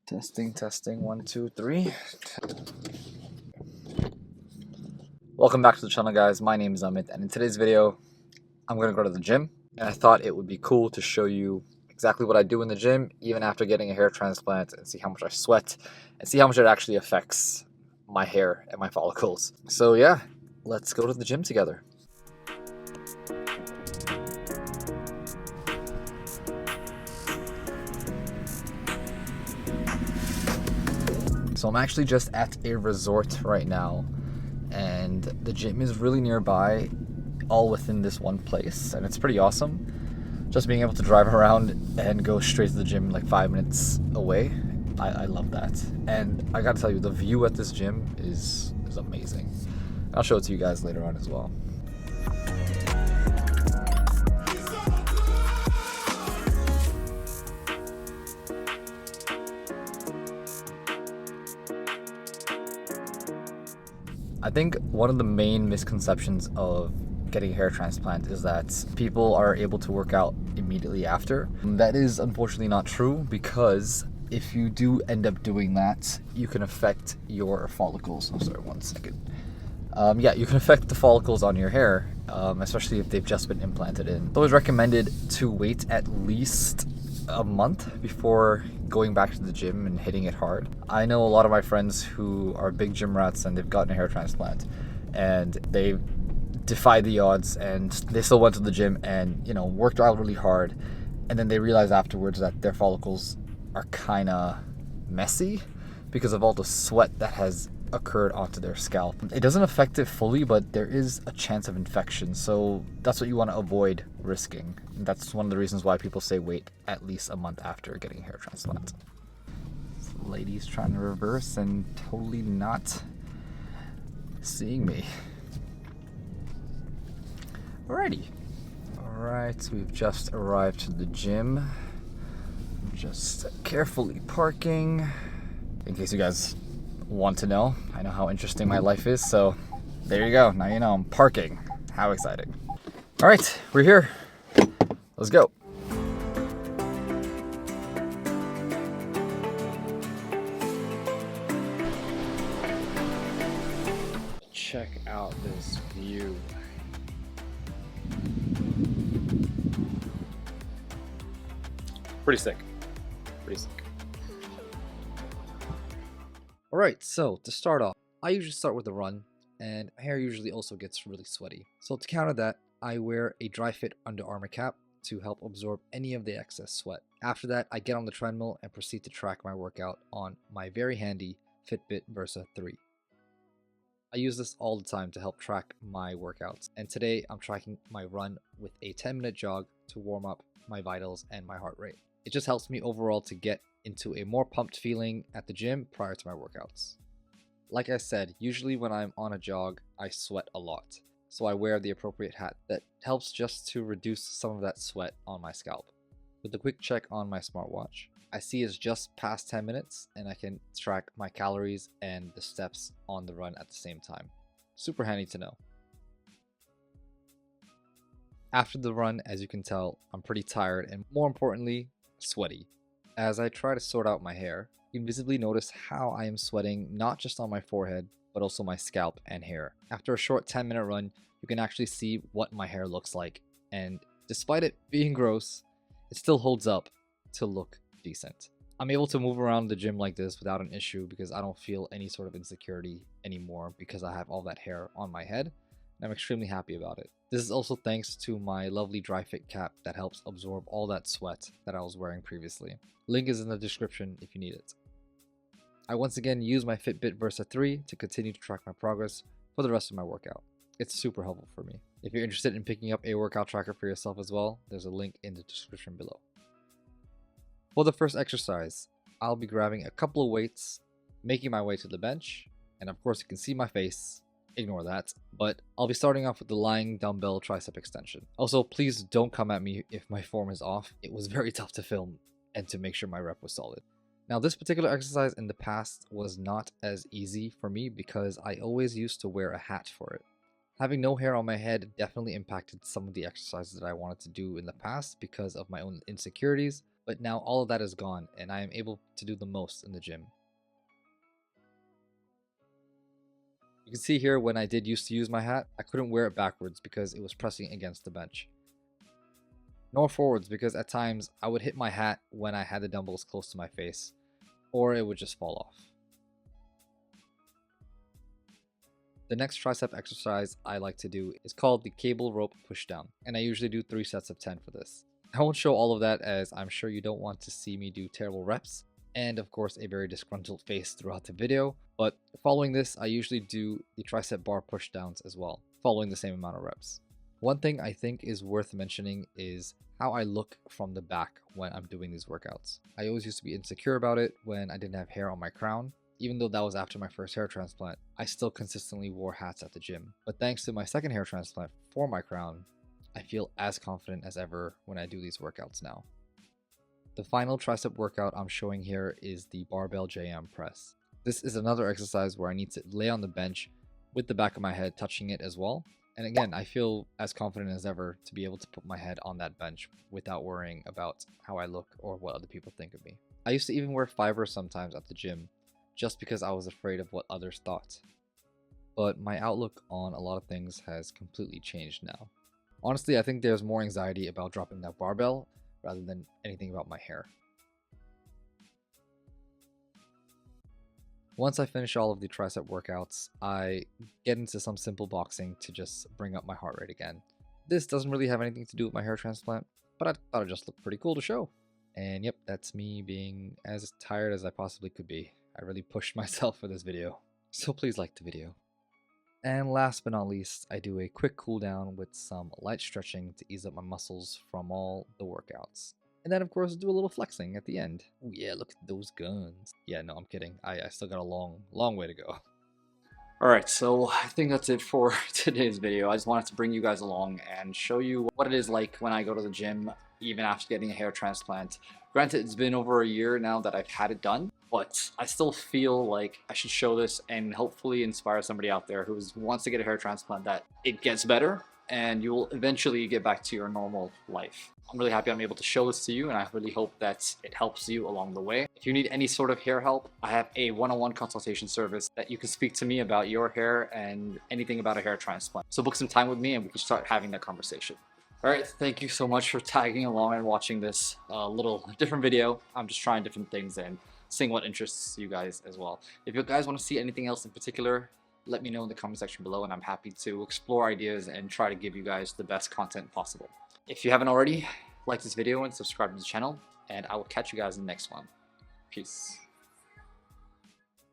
Testing, testing, 1, 2, 3. Welcome back to the channel, guys. My name is Amit, and in today's video, I'm going to go to the gym. And I thought it would be cool to show you exactly what I do in the gym, even after getting a hair transplant, and see how much I sweat, and see how much it actually affects my hair and my follicles. So yeah, let's go to the gym together. So I'm actually just at a resort right now, and the gym is really nearby, all within this one place, and it's pretty awesome. Just being able to drive around and go straight to the gym like 5 minutes away, I love that. And I gotta tell you, the view at this gym is amazing. I'll show it to you guys later on as well. I think one of the main misconceptions of getting a hair transplant is that people are able to work out immediately after. That is unfortunately not true, because if you do end up doing that, you can affect your follicles. I'm sorry, 1 second. Yeah, you can affect the follicles on your hair, especially if they've just been implanted in. It's always recommended to wait at least a month before going back to the gym and hitting it hard. I know a lot of my friends who are big gym rats and they've gotten a hair transplant, and they defied the odds and they still went to the gym and, you know, worked out really hard, and then they realize afterwards that their follicles are kind of messy because of all the sweat that has occurred onto their scalp. It doesn't affect it fully, but there is a chance of infection, so that's what you want to avoid risking. And that's one of the reasons why people say wait at least a month after getting a hair transplant. This lady's trying to reverse and totally not seeing me. Alrighty. Alright, we've just arrived to the gym. I'm just carefully parking. In case you guys want to know, I know how interesting my life is, so there you go. Now you know I'm parking. How exciting. Alright, we're here. Let's go. Check out this view. Pretty sick. Pretty sick. Alright, so to start off, I usually start with a run, and my hair usually also gets really sweaty. So to counter that, I wear a dry fit Under Armour cap to help absorb any of the excess sweat. After that, I get on the treadmill and proceed to track my workout on my very handy Fitbit Versa 3. I use this all the time to help track my workouts, and today I'm tracking my run with a 10-minute jog to warm up my vitals and my heart rate. It just helps me overall to get into a more pumped feeling at the gym prior to my workouts. Like I said, usually when I'm on a jog, I sweat a lot, so I wear the appropriate hat that helps just to reduce some of that sweat on my scalp. With a quick check on my smartwatch, I see it's just past 10 minutes and I can track my calories and the steps on the run at the same time. Super handy to know. After the run, as you can tell, I'm pretty tired and, more importantly, sweaty. As I try to sort out my hair, you can visibly notice how I am sweating not just on my forehead, but also my scalp and hair. After a short 10-minute run, you can actually see what my hair looks like, and despite it being gross, it still holds up to look decent. I'm able to move around the gym like this without an issue because I don't feel any sort of insecurity anymore because I have all that hair on my head, and I'm extremely happy about it. This is also thanks to my lovely dry fit cap that helps absorb all that sweat that I was wearing previously. Link is in the description if you need it. I once again use my Fitbit Versa 3 to continue to track my progress for the rest of my workout. It's super helpful for me. If you're interested in picking up a workout tracker for yourself as well, there's a link in the description below. For the first exercise, I'll be grabbing a couple of weights, making my way to the bench, and of course you can see my face. Ignore that, but I'll be starting off with the lying dumbbell tricep extension. Also, please don't come at me if my form is off. It was very tough to film and to make sure my rep was solid. Now, this particular exercise in the past was not as easy for me because I always used to wear a hat for it. Having no hair on my head definitely impacted some of the exercises that I wanted to do in the past because of my own insecurities, But now all of that is gone and I am able to do the most in the gym. You can see here when I did used to use my hat, I couldn't wear it backwards because it was pressing against the bench. Nor forwards because at times I would hit my hat when I had the dumbbells close to my face, or it would just fall off. The next tricep exercise I like to do is called the cable rope pushdown, and I usually do 3 sets of 10 for this. I won't show all of that as I'm sure you don't want to see me do terrible reps, and of course a very disgruntled face throughout the video, but following this I usually do the tricep bar pushdowns as well, following the same amount of reps. One thing I think is worth mentioning is how I look from the back when I'm doing these workouts. I always used to be insecure about it when I didn't have hair on my crown. Even though that was after my first hair transplant, I still consistently wore hats at the gym. But thanks to my second hair transplant for my crown, I feel as confident as ever when I do these workouts now. The final tricep workout I'm showing here is the barbell JM press. This is another exercise where I need to lay on the bench with the back of my head touching it as well. And again, I feel as confident as ever to be able to put my head on that bench without worrying about how I look or what other people think of me. I used to even wear fibers sometimes at the gym, just because I was afraid of what others thought. But my outlook on a lot of things has completely changed now. Honestly, I think there's more anxiety about dropping that barbell rather than anything about my hair. Once I finish all of the tricep workouts, I get into some simple boxing to just bring up my heart rate again. This doesn't really have anything to do with my hair transplant, but I thought it just looked pretty cool to show. And yep, that's me being as tired as I possibly could be. I really pushed myself for this video, so please like the video. And last but not least, I do a quick cool down with some light stretching to ease up my muscles from all the workouts. And then of course do a little flexing at the end. Oh yeah, look at those guns. Yeah, no, I'm kidding. I still got a long way to go. Alright, so I think that's it for today's video. I just wanted to bring you guys along and show you what it is like when I go to the gym, even after getting a hair transplant. Granted, it's been over a year now that I've had it done, but I still feel like I should show this and hopefully inspire somebody out there who wants to get a hair transplant that it gets better and you will eventually get back to your normal life. I'm really happy I'm able to show this to you, and I really hope that it helps you along the way. If you need any sort of hair help, I have a one-on-one consultation service that you can speak to me about your hair and anything about a hair transplant. So book some time with me and we can start having that conversation. Alright, thank you so much for tagging along and watching this little different video. I'm just trying different things and seeing what interests you guys as well. If you guys want to see anything else in particular, let me know in the comment section below and I'm happy to explore ideas and try to give you guys the best content possible. If you haven't already, like this video and subscribe to the channel, and I will catch you guys in the next one. Peace.